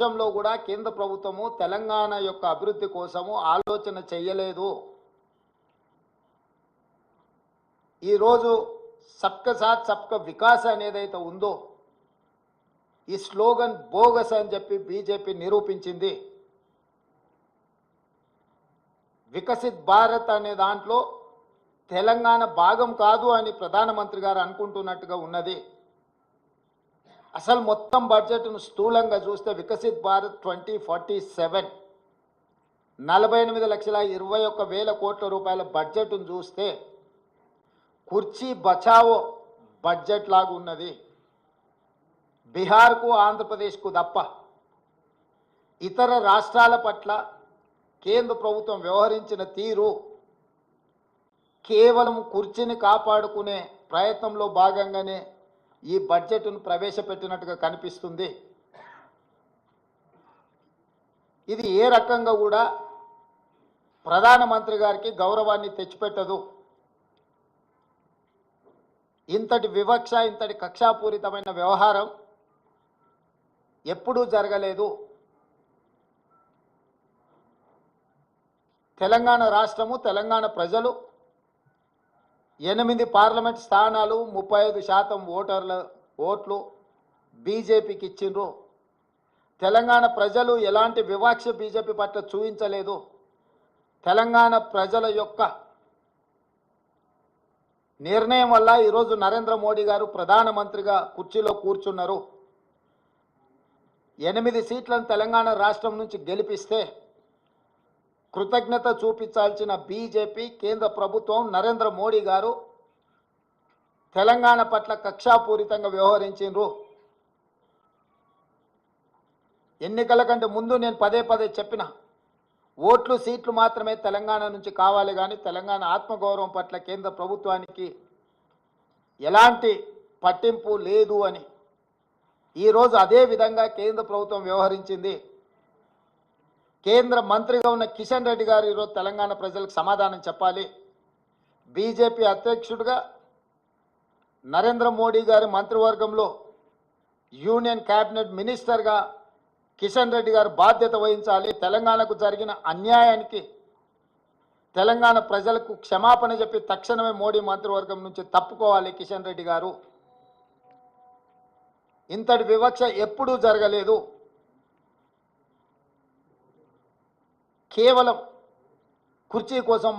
విషయంలో కూడా కేంద్ర ప్రభుత్వము తెలంగాణ యొక్క అభివృద్ధి కోసము ఆలోచన చేయలేదు. ఈరోజు సబ్కా సాత్ సబ్కా వికాస్ అనేదైతే ఉందో ఈ స్లోగన్ బోగస్ అని చెప్పి బీజేపీ నిరూపించింది. వికసిత్ భారత్ అనే దాంట్లో తెలంగాణ భాగం కాదు అని ప్రధానమంత్రి గారు అనుకుంటున్నట్టుగా ఉన్నది. అసలు మొత్తం బడ్జెట్ను స్థూలంగా చూస్తే వికసిత్ భారత్ 2047 48,21,000 కోట్ల రూపాయల బడ్జెట్ను చూస్తే కుర్చీ బచావో బడ్జెట్ లాగా ఉన్నది. బీహార్కు ఆంధ్రప్రదేశ్కు తప్ప ఇతర రాష్ట్రాల పట్ల కేంద్ర ప్రభుత్వం వ్యవహరించిన తీరు కేవలం కుర్చీని కాపాడుకునే ప్రయత్నంలో భాగంగానే ఈ బడ్జెట్ను ప్రవేశపెట్టినట్టుగా కనిపిస్తుంది. ఇది ఏ రకంగా కూడా ప్రధానమంత్రి గారికి గౌరవాన్ని తెచ్చిపెట్టదు. ఇంతటి వివక్ష, ఇంతటి కక్షాపూరితమైన వ్యవహారం ఎప్పుడూ జరగలేదు. తెలంగాణ రాష్ట్రము, తెలంగాణ ప్రజలు 8 పార్లమెంట్ స్థానాలు 35% ఓట్లు బీజేపీకి ఇచ్చిండ్రు. తెలంగాణ ప్రజలు ఎలాంటి వివక్ష బీజేపీ పట్ల చూపించలేదు. తెలంగాణ ప్రజల యొక్క నిర్ణయం వల్ల ఈరోజు నరేంద్ర మోడీ గారు ప్రధానమంత్రిగా కుర్చీలో కూర్చున్నారు. 8 సీట్లను తెలంగాణ రాష్ట్రం నుంచి గెలిపిస్తే కృతజ్ఞత చూపించాల్సిన బీజేపీ, కేంద్ర ప్రభుత్వం, నరేంద్ర మోడీ గారు తెలంగాణ పట్ల కక్షాపూరితంగా వ్యవహరించారు. ఎన్నికల కంటే ముందు నేను పదే చెప్పిన ఓట్లు, సీట్లు మాత్రమే తెలంగాణ నుంచి కావాలి, కానీ తెలంగాణ ఆత్మగౌరవం పట్ల కేంద్ర ప్రభుత్వానికి ఎలాంటి పట్టింపు లేదు అని. ఈరోజు అదే విధంగా కేంద్ర ప్రభుత్వం వ్యవహరించింది. కేంద్ర మంత్రిగా ఉన్న కిషన్ రెడ్డి గారు ఈరోజు తెలంగాణ ప్రజలకు సమాధానం చెప్పాలి. బీజేపీ అధ్యక్షుడిగా నరేంద్ర మోడీ గారి మంత్రివర్గంలో యూనియన్ క్యాబినెట్ మినిస్టర్గా కిషన్ రెడ్డి గారు బాధ్యత వహించాలి. తెలంగాణకు జరిగిన అన్యాయానికి తెలంగాణ ప్రజలకు క్షమాపణ చెప్పి తక్షణమే మోడీ మంత్రివర్గం నుంచి తప్పుకోవాలి కిషన్ రెడ్డి గారు. ఇంతటి వివక్ష ఎప్పుడూ జరగలేదు. కేవలం కుర్చీ కోసం